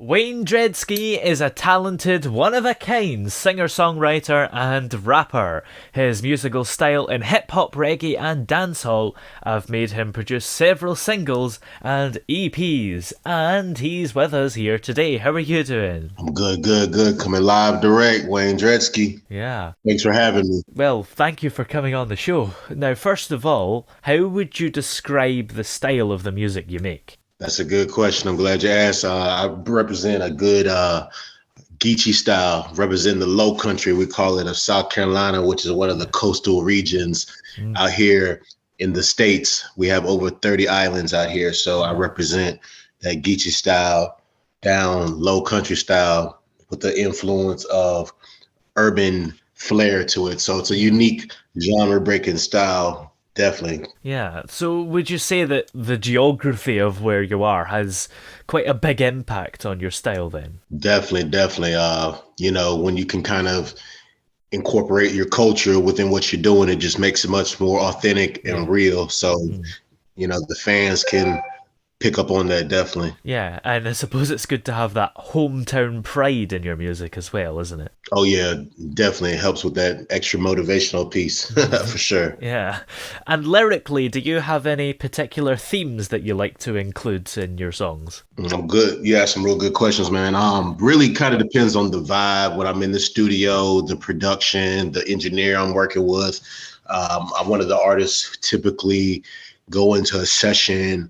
Wayne Dreadski is a talented, one-of-a-kind singer-songwriter and rapper. His musical style in hip-hop, reggae and dancehall have made him produce several singles and EPs. And he's with us here today. How are you doing? I'm good. Coming live direct, Wayne Dreadski. Yeah. Thanks for having me. Well, thank you for coming on the show. Now, first of all, how would you describe the style of the music you make? That's a good question. I'm glad you asked. I represent a good Geechee style, represent the low country, we call it, of South Carolina, which is one of the coastal regions out here in the States. We have over 30 islands out here. So I represent that Geechee style, down low country style with the influence of urban flair to it. So it's a unique genre breaking style. Definitely. Yeah, so would you say that the geography of where you are has quite a big impact on your style then? Definitely. When you can kind of incorporate your culture within what you're doing, it just makes it much more authentic and real. So, the fans can pick up on that, definitely. Yeah, and I suppose it's good to have that hometown pride in your music as well, isn't it? Oh yeah, definitely. It helps with that extra motivational piece for sure. Yeah. And lyrically, do you have any particular themes that you like to include in your songs? I'm good. You asked some real good questions, man. Really kind of depends on the vibe, when I'm in the studio, the production, the engineer I'm working with. I'm one of the artists who typically go into a session,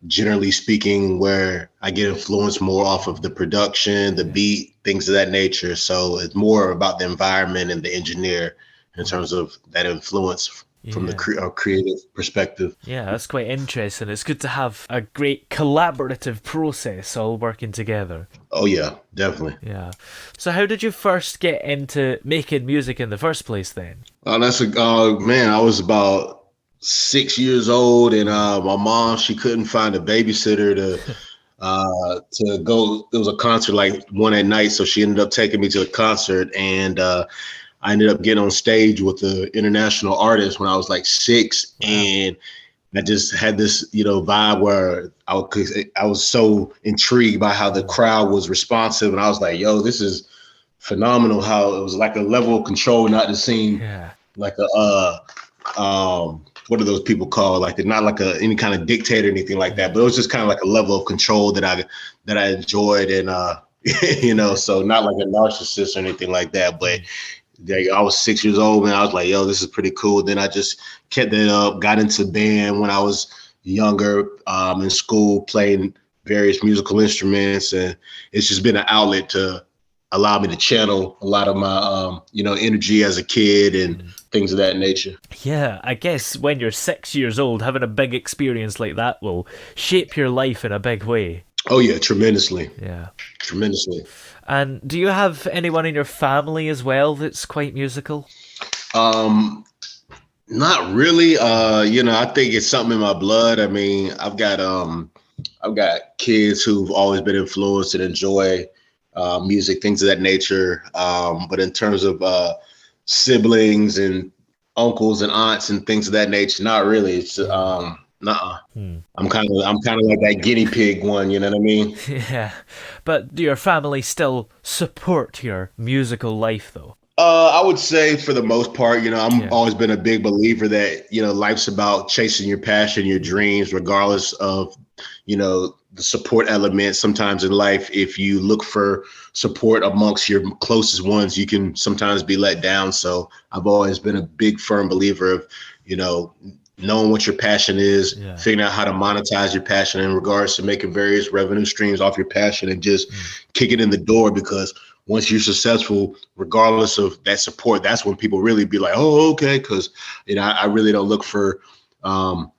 generally speaking, where I get influenced more off of the production, the beat, things of that nature. So it's more about the environment and the engineer in terms of that influence from the creative perspective. Yeah, that's quite interesting. It's good to have a great collaborative process all working together. Oh yeah, definitely. Yeah. So how did you first get into making music in the first place then? Man, I was about 6 years old, and my mom, she couldn't find a babysitter to go. There was a concert like one at night, so she ended up taking me to the concert, and I ended up getting on stage with the international artist when I was like 6. Wow. And I just had this, vibe where I was so intrigued by how the crowd was responsive, and I was like, "Yo, this is phenomenal!" How it was like a level of control, not to seem like a what are those people called? Like they're not like any kind of dictator or anything like that, but it was just kind of like a level of control that I enjoyed, and so not like a narcissist or anything like that, but. I was 6 years old, and I was like, yo, this is pretty cool. Then I just kept it up, got into band when I was younger, in school, playing various musical instruments. And it's just been an outlet to allow me to channel a lot of my, energy as a kid and things of that nature. Yeah, I guess when you're 6 years old, having a big experience like that will shape your life in a big way. Oh, yeah, tremendously. Yeah. Tremendously. And do you have anyone in your family as well that's quite musical? Not really. I think it's something in my blood. I mean, I've got kids who've always been influenced and enjoy music, things of that nature. But in terms of siblings and uncles and aunts and things of that nature, not really. It's nuh-uh. I'm kind of like that guinea pig one, you know what I mean? Yeah. But do your family still support your musical life though? I would say for the most part, I'm always been a big believer that, life's about chasing your passion, your dreams, regardless of, the support element. Sometimes in life, if you look for support amongst your closest ones, you can sometimes be let down. So I've always been a big, firm believer of, knowing what your passion is, figuring out how to monetize your passion in regards to making various revenue streams off your passion, and just kick it in the door. Because once you're successful, regardless of that support, that's when people really be like, oh, okay. Because, I really don't look for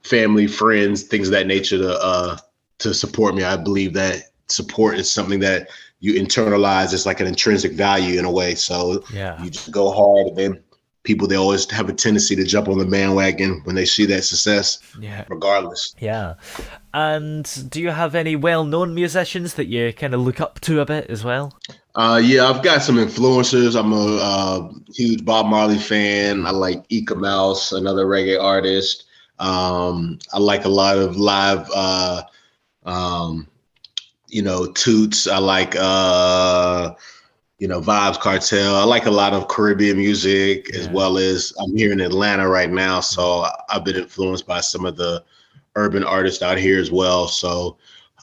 family, friends, things of that nature to support me. I believe that support is something that you internalize. It's like an intrinsic value in a way. So you just go hard, and then people, they always have a tendency to jump on the bandwagon when they see that success, regardless. Yeah. And do you have any well-known musicians that you kind of look up to a bit as well? I've got some influencers. I'm a huge Bob Marley fan. I like Ika Mouse, another reggae artist. I like a lot of live Toots. I like Vibes Cartel. I like a lot of Caribbean music, as well as I'm here in Atlanta right now. So I've been influenced by some of the urban artists out here as well. So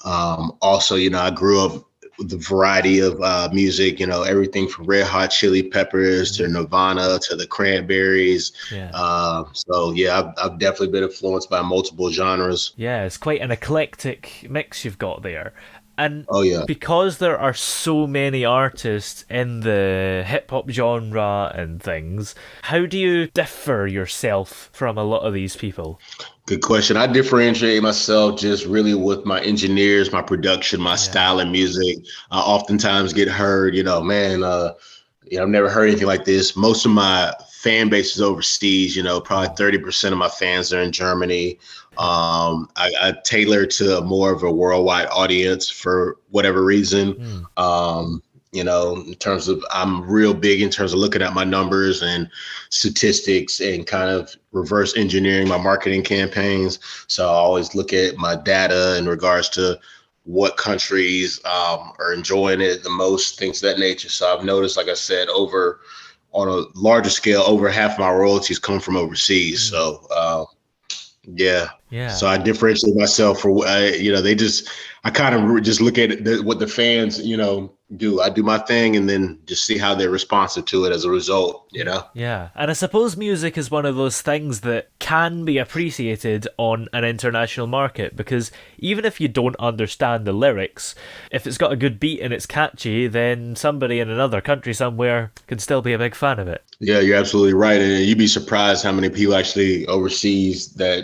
also, I grew up with a variety of music, everything from Red Hot Chili Peppers to Nirvana to the Cranberries. I've definitely been influenced by multiple genres. Yeah, it's quite an eclectic mix you've got there. And Oh yeah. because there are so many artists in the hip hop genre and things, how do you differ yourself from a lot of these people? Good question. I differentiate myself just really with my engineers, my production, my style of music. I oftentimes get heard, I've never heard anything like this. Most of my fan base is overseas, probably 30% of my fans are in Germany. I tailor to more of a worldwide audience for whatever reason. In terms of, I'm real big in terms of looking at my numbers and statistics and kind of reverse engineering my marketing campaigns. So I always look at my data in regards to what countries are enjoying it the most, things of that nature. So I've noticed, like I said, on a larger scale, over half my royalties come from overseas. So yeah. So I differentiate myself for, I kind of just look at what the fans, do. I do my thing and then just see how they're responsive to it as a result, Yeah, and I suppose music is one of those things that can be appreciated on an international market, because even if you don't understand the lyrics, if it's got a good beat and it's catchy, then somebody in another country somewhere can still be a big fan of it. Yeah, you're absolutely right. And you'd be surprised how many people actually overseas that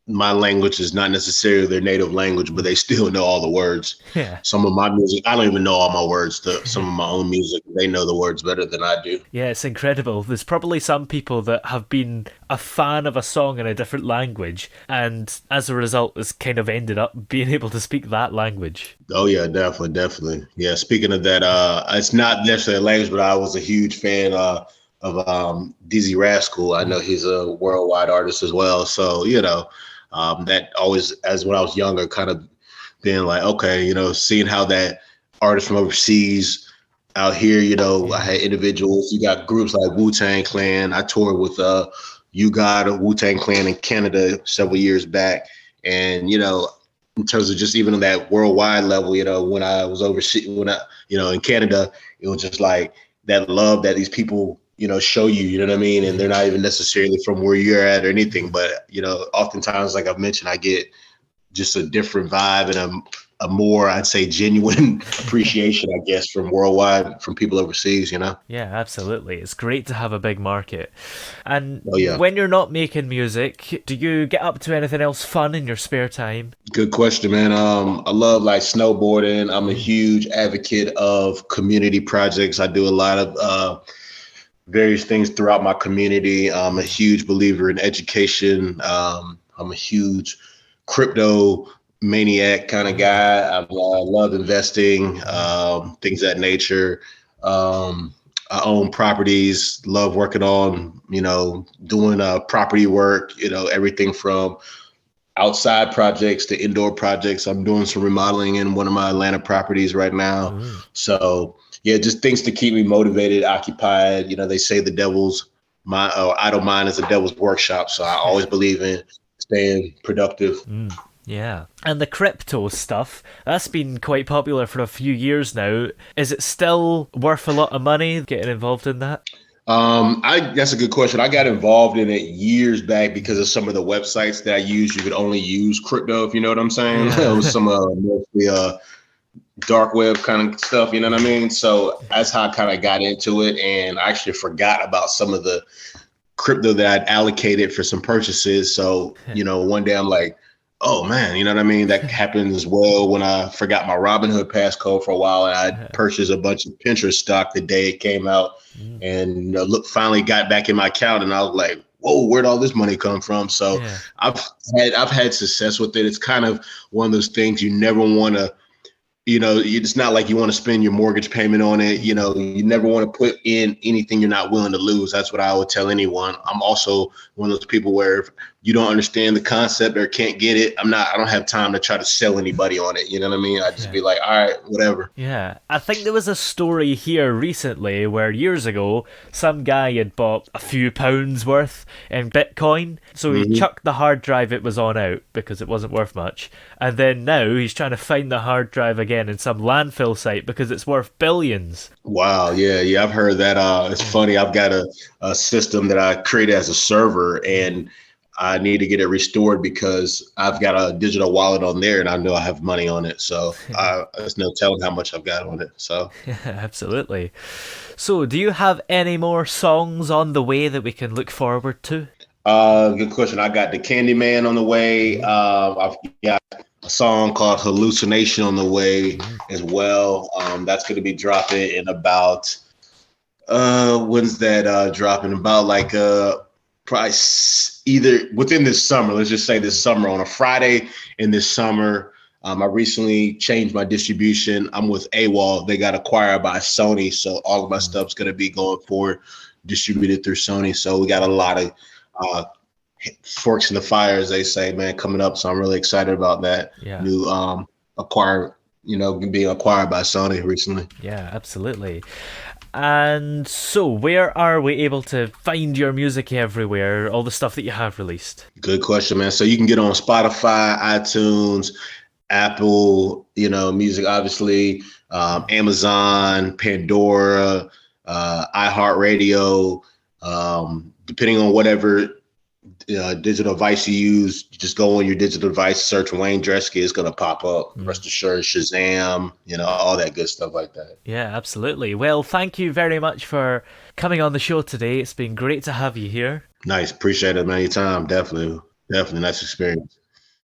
my language is not necessarily their native language, but they still know all the words. Yeah. Some of my music, I don't even know all my words to some of my own music. They know the words better than I do. Yeah, it's incredible. There's probably some people that have been a fan of a song in a different language, and as a result, has kind of ended up being able to speak that language. Oh yeah, definitely. Yeah, speaking of that, it's not necessarily a language, but I was a huge fan of Dizzy Rascal. I know he's a worldwide artist as well. So, that always, as when I was younger, kind of being like, okay, seeing how that artist from overseas out here, I had individuals, you got groups like Wu-Tang Clan. I toured with You Got a Wu-Tang Clan in Canada several years back. And, in terms of just even on that worldwide level, when I was overseas, in Canada, it was just like that love that these people, show you, you know what I mean? And they're not even necessarily from where you're at or anything, but, oftentimes, like I've mentioned, I get just a different vibe and a more, I'd say, genuine appreciation, I guess, from worldwide, from people overseas, Yeah, absolutely. It's great to have a big market. And Oh, yeah. when you're not making music, do you get up to anything else fun in your spare time? Good question, man. I love like snowboarding. I'm a huge advocate of community projects. I do a lot of various things throughout my community. I'm a huge believer in education. I'm a huge crypto maniac kind of guy. I love investing, things of that nature. I own properties, love working on, doing property work, everything from outside projects to indoor projects. I'm doing some remodeling in one of my Atlanta properties right now. So yeah, just things to keep me motivated, occupied. They say the idle mind is the devil's workshop. So I always believe in staying productive. Yeah. And the crypto stuff, that's been quite popular for a few years now. Is it still worth a lot of money getting involved in that? That's a good question. I got involved in it years back because of some of the websites that I use. You could only use crypto, if you know what I'm saying. It was some mostly dark web kind of stuff, you know what I mean? So that's how I kind of got into it, and I actually forgot about some of the crypto that I'd allocated for some purchases. So, one day I'm like, oh man, you know what I mean? That happened as well when I forgot my Robinhood passcode for a while, and I purchased a bunch of Pinterest stock the day it came out, and finally got back in my account, and I was like, whoa, where'd all this money come from? So I've had success with it. It's kind of one of those things you never want to, it's not like you want to spend your mortgage payment on it. You never want to put in anything you're not willing to lose. That's what I would tell anyone. I'm also one of those people where you don't understand the concept or can't get it, I don't have time to try to sell anybody on it. You know what I mean? I just Yeah. be like, all right, whatever. Yeah, I think there was a story here recently where years ago some guy had bought a few pounds worth in Bitcoin, so he Hmm. chucked the hard drive it was on out because it wasn't worth much, and then now he's trying to find the hard drive again in some landfill site because it's worth billions. Wow. Yeah. Yeah. I've heard that. It's Yeah. funny. I've got a system that I created as a server, Mm. and I need to get it restored because I've got a digital wallet on there and I know I have money on it. So there's no telling how much I've got on it. So Yeah, absolutely. So, do you have any more songs on the way that we can look forward to? good question. I got the Candyman on the way. Mm. I've got a song called Hallucination on the way Mm. as well. That's going to be dropping in about when's that dropping? About like probably either within this summer. Let's just say this summer on a Friday in this summer. I recently changed my distribution. I'm with AWOL. They got acquired by Sony, so all of my Mm. stuff's going to be going forward distributed through Sony. So we got a lot of uh, forks in the fire, as they say, man, coming up. So I'm really excited about that Yeah. new acquired, being acquired by Sony recently. Yeah, absolutely. And so, where are we able to find your music everywhere? All the stuff that you have released? Good question, man. So you can get on Spotify, iTunes, Apple, music, obviously, Amazon, Pandora, iHeartRadio, depending on whatever digital device you use. You just go on your digital device, search Wayne Dreadski, it's going to pop up. Mm. Rest assured, Shazam, all that good stuff like that. Yeah, absolutely. Well, thank you very much for coming on the show today. It's been great to have you here. Nice. Appreciate it, man. Your time. Definitely. Definitely. Nice experience.